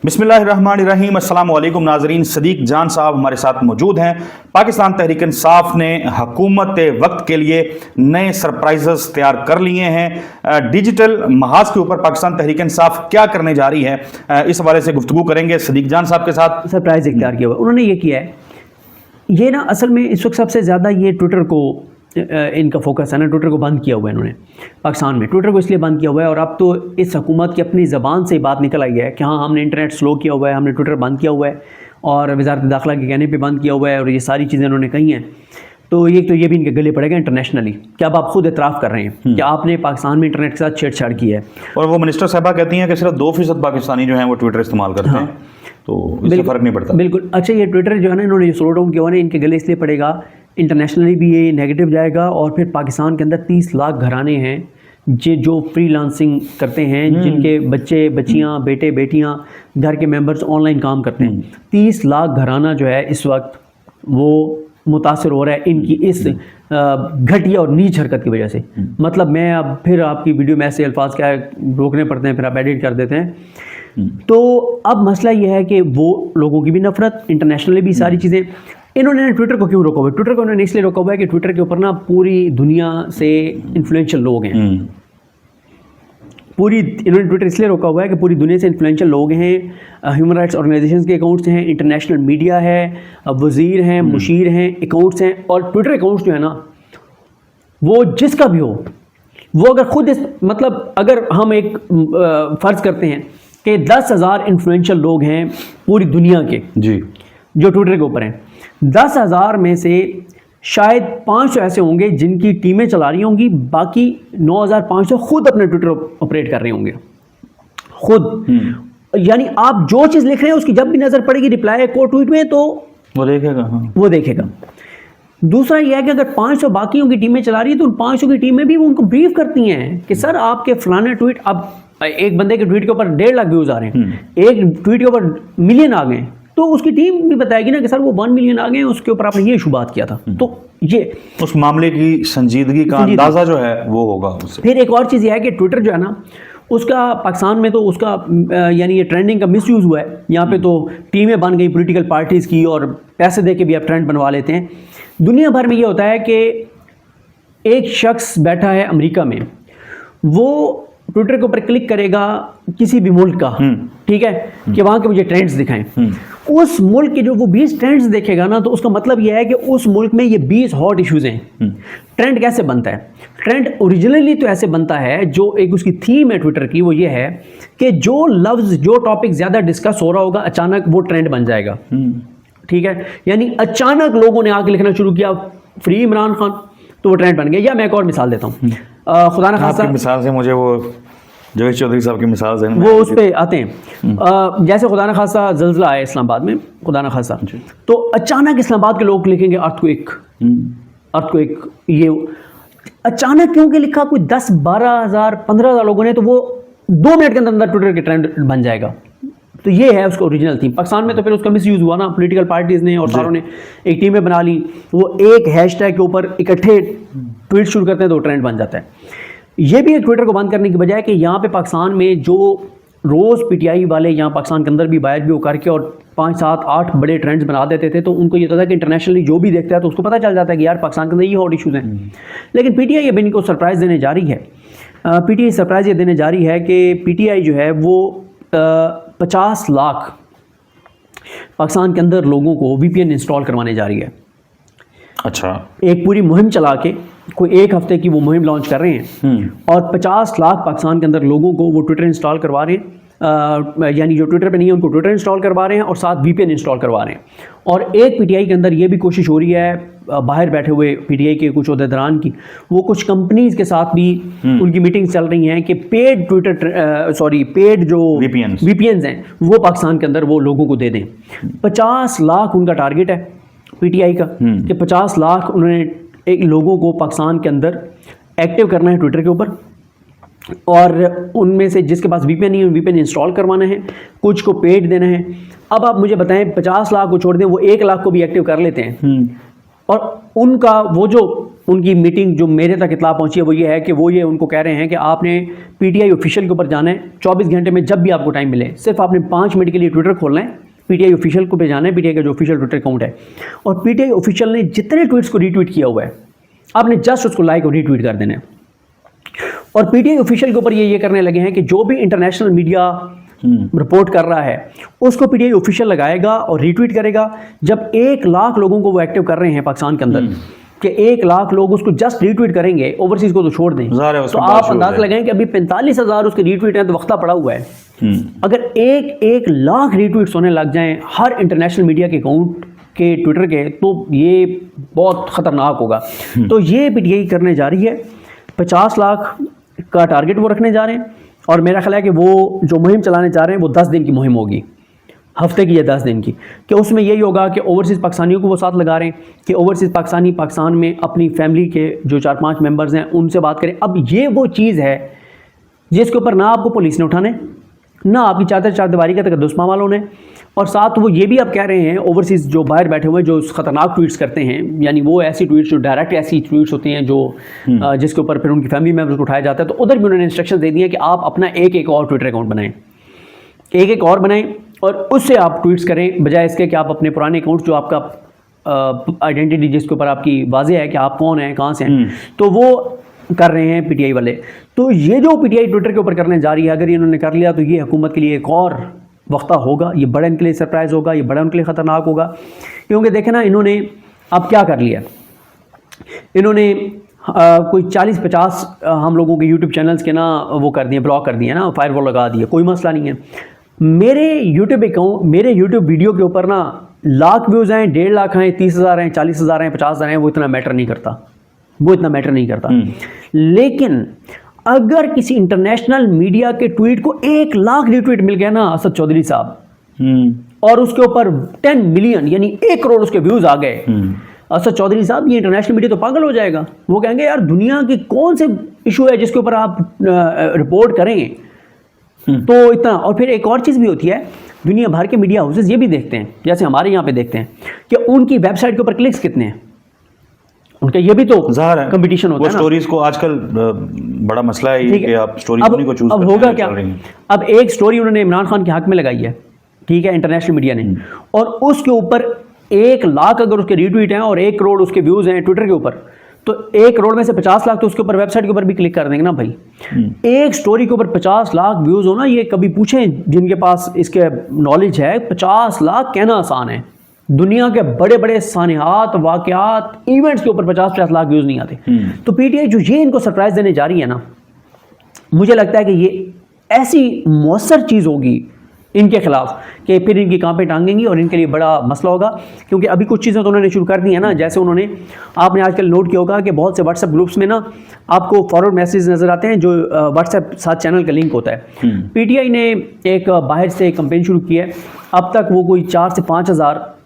बिस्मिल्लाहिर्रहमानिर्रहीम। अस्सलाम वालेकुम नाजरीन। सदीक जान साहब हमारे साथ मौजूद हैं। पाकिस्तान तहरीक इंसाफ ने हुकूमत वक्त के लिए नए सरप्राइजेस तैयार कर लिए हैं। डिजिटल महाज के ऊपर पाकिस्तान तहरीक इंसाफ क्या करने जा रही है, इस हवाले से गुफ्तगू करेंगे सदीक जान साहब के साथ। सरप्राइज इख्तियार किया हुआ उन्होंने ये किया है, ये ना असल में इस वक्त सबसे ज़्यादा ये ट्विटर को इनका फोकस है ना। ट्विटर को बंद किया हुआ है इन्होंने पाकिस्तान में। ट्विटर को इसलिए बंद किया हुआ है और अब तो इस हुकूमत की अपनी ज़बान से बात निकल आई है कि हाँ, हमने इंटरनेट स्लो किया हुआ है, हमने ट्विटर बंद किया हुआ है और वज़ारत दाखिला के कहने पे बंद किया हुआ है और ये सारी चीज़ें उन्होंने कही हैं। तो ये भी इनके गले पड़ेगा इंटरनेशनली कि अब आप खुद इतराफ़ कर रहे हैं कि आपने पाकिस्तान में इंटरनेट के साथ छेड़छाड़ की है। और वो मिनिस्टर साहबा कहती हैं कि सिर्फ 2% पाकिस्तानी जो हैं वो ट्विटर इस्तेमाल करते हैं, तो इससे फ़र्क नहीं पड़ता। बिल्कुल। अच्छा, ये ट्विटर जो है ना, इन्होंने जो स्लो डाउन किया हुआ है इनके गले इसलिए पड़ेगा, इंटरनेशनली भी ये नेगेटिव जाएगा और फिर पाकिस्तान के अंदर 30 लाख घराने हैं जो फ्रीलांसिंग करते हैं, जिनके बच्चे बच्चियां बेटे बेटियां घर के मेंबर्स ऑनलाइन काम करते हैं। 30 लाख घराना जो है इस वक्त वो मुतासर हो रहा है इनकी इस घटिया और नीच हरकत की वजह से। मतलब मैं अब फिर आपकी वीडियो में ऐसे अल्फाज क्या रोकने पड़ते हैं, फिर आप एडिट कर देते हैं। तो अब मसला ये है कि वो लोगों की भी नफरत, इंटरनेशनली भी सारी चीज़ें। इन्होंने ट्विटर को क्यों रोका हुआ है? ट्विटर को इन्होंने इसलिए रोका हुआ है कि ट्विटर के ऊपर ना पूरी दुनिया से इन्फ्लुएंशियल लोग हैं। इन्होंने ट्विटर इसलिए रोका हुआ है कि पूरी दुनिया से इन्फ्लुएंशियल लोग हैं, ह्यूमन राइट्स ऑर्गेनाइजेशंस के अकाउंट्स हैं, इंटरनेशनल मीडिया है, वज़ीर हैं, मुशीर हैं, अकाउंट्स हैं। और ट्विटर अकाउंट्स जो है ना, वो जिसका भी हो, वो अगर खुद मतलब अगर हम एक फ़र्ज़ करते हैं कि 10,000 इन्फ्लुएंशियल लोग हैं पूरी दुनिया के जी जो ट्विटर के ऊपर हैं, 10,000 में से शायद 500 ऐसे होंगे जिनकी टीमें चला रही होंगी, बाकी 9,500 खुद अपने ट्विटर ऑपरेट कर रहे होंगे खुद। यानी आप जो चीज़ लिख रहे हैं उसकी जब भी नज़र पड़ेगी रिप्लाई को ट्वीट में, तो वो देखेगा। हाँ, वो देखेगा। दूसरा यह है कि अगर 500 बाकियों की टीमें चला रही है तो उन 500 की टीमें भी उनको ब्रीफ करती हैं कि सर आपके फलाने ट्वीट, अब एक बंदे के ट्वीट के ऊपर 1.5 लाख व्यूज़ आ रहे हैं, एक ट्वीट के ऊपर मिलियन आ गए, तो उसकी टीम भी बताएगी ना कि सर वो 1 मिलियन आ गए, उसके ऊपर आपने ये इशू बात किया था। तो ये उस मामले की संजीदगी का अंदाज़ा जो है वो होगा उससे। फिर एक और चीज़ ये है कि ट्विटर जो है ना, उसका पाकिस्तान में तो उसका यानी ये ट्रेंडिंग का मिसयूज़ हुआ है। यहाँ पे तो टीमें बन गई पॉलिटिकल पार्टीज़ की और पैसे दे के भी आप ट्रेंड बनवा लेते हैं। दुनिया भर में ये होता है कि एक शख्स बैठा है अमेरिका में, वो ट्विटर के ऊपर क्लिक करेगा किसी भी मुल्क का, ठीक है, कि वहाँ के मुझे ट्रेंड्स दिखाएं। उस मुल्क के जो वो 20 ट्रेंड्स देखेगा ना, तो उसका मतलब यह है कि उस मुल्क में ये 20 हॉट इश्यूज हैं। ट्रेंड कैसे बनता है? ट्रेंड ओरिजिनली तो ऐसे बनता है, जो एक उसकी थीम है ट्विटर की, वो ये है कि जो लफ्ज़ जो टॉपिक ज़्यादा डिस्कस हो रहा होगा अचानक वो ट्रेंड बन जाएगा। ठीक है, यानी अचानक लोगों ने आके लिखना शुरू किया फ्री इमरान खान, तो वो ट्रेंड बन गया। या मैं एक और मिसाल देता हूँ, खुदा न खासा मिसाल से मुझे वो जवेद चौधरी साहब की मिसाल से वो उस पर आते हैं। जैसे खुदा न खासा ज़ल्ज़ला आया इस्लामाबाद में, खुदा न खासा, तो अचानक इस्लामाबाद के लोग लिखेंगे अर्थक्वेक। ये अचानक क्योंकि लिखा कोई 10, 12,000, 15,000 लोगों ने, तो वो 2 मिनट के अंदर ट्विटर के ट्रेंड बन जाएगा। तो ये है उसका ओरिजिनल थीम। पाकिस्तान में तो फिर उसका मिसयूज़ हुआ ना, पॉलिटिकल पार्टीज़ ने और सारों ने एक टीमें बना ली, वो एक हैशटैग के ऊपर इकट्ठे ट्वीट शुरू करते हैं तो ट्रेंड बन जाता है। ये भी एक ट्विटर को बंद करने की बजाय कि यहाँ पे पाकिस्तान में जो रोज़ पीटीआई वाले यहाँ पाकिस्तान के अंदर भी बाहर भी वो करके और 5, 7, 8 बड़े ट्रेंड्स बना देते थे, तो उनको ये होता था कि इंटरनेशनली जो भी देखता है तो उसको पता चल जाता है कि यार पाकिस्तान के अंदर ये हॉट इशूज़ हैं। लेकिन पीटीआई अब इनको सरप्राइज़ देने जा रही है। पीटीआई सरप्राइज़ ये देने जा रही है कि पीटीआई जो है वो 50 लाख पाकिस्तान के अंदर लोगों को VPN इंस्टॉल करवाने जा रही है। अच्छा, एक पूरी मुहिम चला के कोई 1 हफ्ते की वो मुहिम लॉन्च कर रहे हैं और 50 लाख पाकिस्तान के अंदर लोगों को वो ट्विटर इंस्टॉल करवा रहे हैं। यानी जो ट्विटर पे नहीं है उनको ट्विटर इंस्टॉल करवा रहे हैं और साथ VPN इंस्टॉल करवा रहे हैं। और एक पीटीआई के अंदर ये भी कोशिश हो रही है, बाहर बैठे हुए पीटीआई के कुछ ओहदेदारान की, वो कुछ कंपनीज़ के साथ भी उनकी मीटिंग्स चल रही हैं कि पेड पेड जो VPNs हैं वो पाकिस्तान के अंदर वो लोगों को दे दें। 50 लाख उनका टारगेट है पीटीआई का कि 50 लाख उन्होंने एक लोगों को पाकिस्तान के अंदर एक्टिव करना है ट्विटर के ऊपर, और उनमें से जिसके पास VPN नहीं है VPN इंस्टॉल करवाना है, कुछ को पेड देना है। अब आप मुझे बताएं, 50 लाख को छोड़ दें, वो 1 लाख को भी एक्टिव कर लेते हैं और उनका वो जो उनकी मीटिंग जो मेरे तक इतला पहुंची है वो ये है कि वो ये उनको कह रहे हैं कि आपने पीटीआई ऑफिशियल के ऊपर जाना है, 24 घंटे में जब भी आपको टाइम मिले सिर्फ आपने 5 मिनट के लिए ट्विटर खोलना है, पीटीआई ऑफिशियल को पे जाना है, पीटीआई का जो ऑफिशियल ट्विटर अकाउंट है, और पीटीआई ऑफिशियल ने जितने ट्वीट्स को रीट्वीट किया हुआ है आपने जस्ट उसको लाइक और रीट्वीट कर देना है। और पीटीआई ऑफिशियल के ऊपर ये करने लगे हैं कि जो भी इंटरनेशनल मीडिया रिपोर्ट कर रहा है उसको पीटीआई ऑफिशियल लगाएगा और रीट्वीट करेगा। जब 1 लाख लोगों को वो एक्टिव कर रहे हैं पाकिस्तान के अंदर कि 1 लाख लोग उसको जस्ट रीट्वीट करेंगे, ओवरसीज को तो छोड़ दें, तो आप अंदाजा लगाएं कि अभी 45,000 उसके रीट्वीट हैं तो वक्ता पड़ा हुआ है। अगर 1 लाख रीट्वीट्स होने लग जाएं हर इंटरनेशनल मीडिया के अकाउंट के ट्विटर के, तो ये बहुत ख़तरनाक होगा। तो ये पीटीआई करने जा रही है, 50 लाख का टारगेट वो रखने जा रहे हैं, और मेरा ख्याल है कि वो जो मुहिम चलाने जा रहे हैं वो 10 दिन की मुहिम होगी, हफ्ते की या 10 दिन की, कि उसमें यही होगा कि ओवरसीज़ पाकिस्तानियों को वो साथ लगा रहे हैं कि ओवरसीज़ पाकिस्तानी पाकिस्तान में अपनी फैमिली के जो 4-5 मेंबर्स हैं उनसे बात करें। अब ये वो चीज़ है जिसके ऊपर ना आपको पुलिस ने उठाने, ना आपकी चारदीवारी का तकद्दुस वालों ने, और साथ वो ये भी आप कह रहे हैं ओवरसीज़ जो बाहर बैठे हुए हैं जो ख़तरनाक ट्वीट्स करते हैं, यानी वो ऐसी ट्वीट्स जो डायरेक्ट ऐसी ट्वीट्स होती हैं जो जिसके ऊपर फिर उनकी फैमिली मेम्बर्स को उठाया जाता है, तो उधर भी उन्होंने इंस्ट्रक्शन दे दिए कि आप अपना एक और ट्विटर अकाउंट बनाएं, एक और बनाएं और उससे आप ट्वीट्स करें, बजाय इसके कि आप अपने पुराने अकाउंट्स जो आपका आइडेंटिटी जिसके ऊपर आपकी वाज़ेह है कि आप कौन हैं, कहाँ से हैं, तो वो कर रहे हैं पीटीआई वाले। तो ये जो पीटीआई ट्विटर के ऊपर करने जा रही है, अगर इन्होंने कर लिया तो ये हुकूमत के लिए एक और वक्ता होगा, ये बड़ा इनके लिए सरप्राइज़ होगा, ये बड़ा उनके लिए ख़तरनाक होगा। क्योंकि देखें ना, इन्होंने अब क्या कर लिया, इन्होंने कोई 40-50 हम लोगों के यूट्यूब चैनल्स के ना वो कर दिए, ब्लॉक कर दिए ना, फायरवॉल लगा दिए, कोई मसला नहीं है। मेरे यूट्यूब अकाउंट, मेरे यूट्यूब वीडियो के ऊपर ना लाख व्यूज़ हैं, 1.5 लाख हैं, 30,000 हैं, 40,000 हैं, 50,000 हैं, वो इतना मैटर नहीं करता, वो इतना मैटर नहीं करता। लेकिन अगर किसी इंटरनेशनल मीडिया के ट्वीट को 1 लाख रीट्वीट मिल गया ना असद चौधरी साहब, और उसके ऊपर 10 मिलियन यानी 1 करोड़ उसके व्यूज़ आ गए, असद चौधरी साहब, ये इंटरनेशनल मीडिया तो पागल हो जाएगा। वो कहेंगे यार दुनिया की कौन से इशू है जिसके ऊपर आप रिपोर्ट करें, तो इतना। और फिर एक और चीज़ भी होती है, दुनिया भर के मीडिया हाउसेस ये भी देखते हैं, जैसे हमारे यहाँ पे देखते हैं कि उनकी वेबसाइट के ऊपर क्लिक्स कितने हैं, उनका ये भी तो कंपटीशन होता है ना। स्टोरीज को आजकल बड़ा मसला है कि आप स्टोरी को चूज अब होगा क्या, अब एक स्टोरी उन्होंने इमरान खान के हक में लगाई है, ठीक है, इंटरनेशनल मीडिया ने, और उसके ऊपर 1 लाख अगर उसके रीट्वीट हैं और 1 करोड़ उसके व्यूज़ हैं ट्विटर के ऊपर, तो 1 करोड़ में से 50 लाख तो उसके ऊपर वेबसाइट के ऊपर भी क्लिक कर देंगे ना भाई। एक स्टोरी के ऊपर 50 लाख व्यूज़ हो ना, ये कभी पूछें जिनके पास इसके नॉलेज है, 50 लाख कहना आसान है, दुनिया के बड़े बड़े सानियात, वाक़यात, इवेंट्स के ऊपर 50-50 लाख व्यूज़ नहीं आते। तो पीटीआई जो ये इनको सरप्राइज़ देने जा रही है ना, मुझे लगता है कि ये ऐसी मौसर चीज़ होगी इनके खिलाफ कि फिर इनकी कांपे टांगेंगी और इनके लिए बड़ा मसला होगा। क्योंकि अभी कुछ चीज़ें तो उन्होंने शुरू कर दी है ना, जैसे उन्होंने, आपने आजकल नोट किया होगा कि बहुत से व्हाट्सएप ग्रुप्स में ना आपको फॉरवर्ड मैसेज नज़र आते हैं जो व्हाट्सएप साथ चैनल का लिंक होता है। पीटीआई ने एक बाहर से कैंपेन शुरू किया है, अब तक वो कोई 4 से 5 हज़ार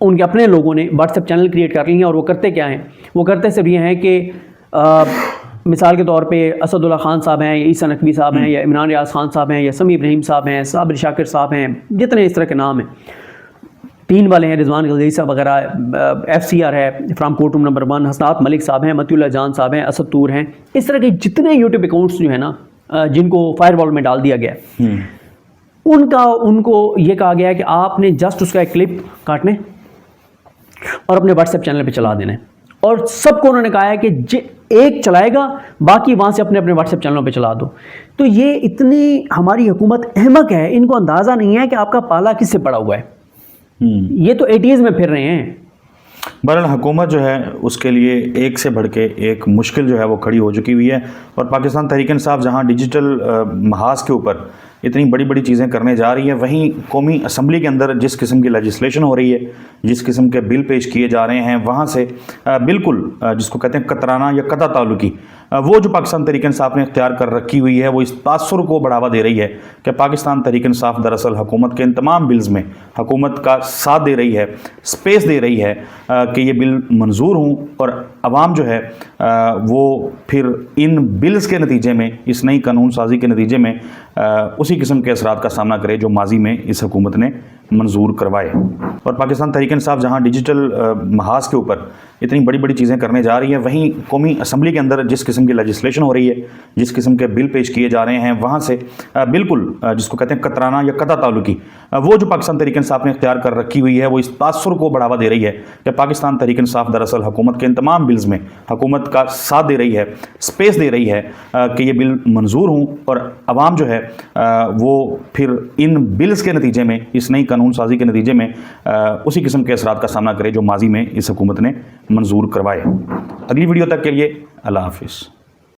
उनके अपने लोगों ने व्हाट्सएप चैनल क्रिएट कर लिए हैं। और वो करते क्या हैं, वो करते सिर्फ ये हैं कि मिसाल के तौर पे असदुल्ला खान साहब हैं, या ईसा नकवी साहब हैं, या इमरान रियाज खान साहब हैं, या समी इब्राहिम साहब हैं, साबिर शाकिर साहब हैं, जितने इस तरह के नाम हैं, 3 वाले हैं, रिजवान गलजई साहब वगैरह, FCR है फ्राम कोर्टरूम नंबर 1, हसनात मलिक साहब हैं, मतियुल्लाह जान साहब हैं, असद तूर हैं, इस तरह के जितने यूट्यूब अकाउंट्स जो है ना जिनको फायरवॉल में डाल दिया गया है, उनको ये कहा गया है कि आपने जस्ट उसका एक क्लिप काटने और अपने व्हाट्सएप चैनल पे चला देना है। और सबको उन्होंने कहा है कि एक चलाएगा, बाकी वहाँ से अपने अपने व्हाट्सएप चैनलों पे चला दो। तो ये इतनी हमारी हुकूमत अहमक है, इनको अंदाज़ा नहीं है कि आपका पाला किससे पड़ा हुआ है। ये तो 80s में फिर रहे हैं। बहरहाल हुकूमत जो है उसके लिए एक से बढ़ के एक मुश्किल जो है वो खड़ी हो चुकी हुई है। और पाकिस्तान तहरीक इंसाफ जहाँ डिजिटल महाज के ऊपर इतनी बड़ी बड़ी चीज़ें करने जा रही है, वहीं कौमी असम्बली के अंदर जिस किस्म की लेजिस्लेशन हो रही है, जिस किस्म के बिल पेश किए जा रहे हैं, वहाँ से बिल्कुल जिसको कहते हैं कतराना या कता ताल्लुकी, वो जो पाकिस्तान तहरीक इंसाफ ने इख्तियार कर रखी हुई है, वो इस तासुर को बढ़ावा दे रही है कि पाकिस्तान तहरीक इंसाफ दरअसल हुकूमत के इन तमाम बिल्स में हुकूमत का साथ दे रही है, स्पेस दे रही है कि ये बिल मंजूर हों, और आवाम जो है वो फिर इन बिल्स के नतीजे में, इस नई कानून साजी के नतीजे में उसी किस्म के असरात का सामना करे जो माजी में इस हुकूमत ने मंजूर करवाए। और पाकिस्तान तहरीक इंसाफ जहां डिजिटल महाज के ऊपर इतनी बड़ी बड़ी चीज़ें करने जा रही है, वहीं कौमी असम्बली के अंदर जिस किस्म की लेजिस्लेशन हो रही है, जिस किस्म के बिल पेश किए जा रहे हैं, वहाँ से बिल्कुल जिसको कहते हैं कतराना या कता ताल्लुकी, वो जो पाकिस्तान तहरीक इंसाफ ने इख्तियार कर रखी हुई है, वो इस तासुर को बढ़ावा दे रही है कि पाकिस्तान तहरीक इंसाफ दरअसल हुकूमत के इन तमाम बिल्स में हुकूमत का साथ दे रही है, स्पेस दे रही है कि ये बिल मंजूर हों और अवाम जो है वो फिर इन बिल्स के नतीजे में, इस नई कानून साजी के नतीजे में उसी किस्म के असरात का सामना करे जो माजी में इस हुकूमत ने मंजूर करवाए। अगली वीडियो तक के लिए अल्लाह हाफिज़।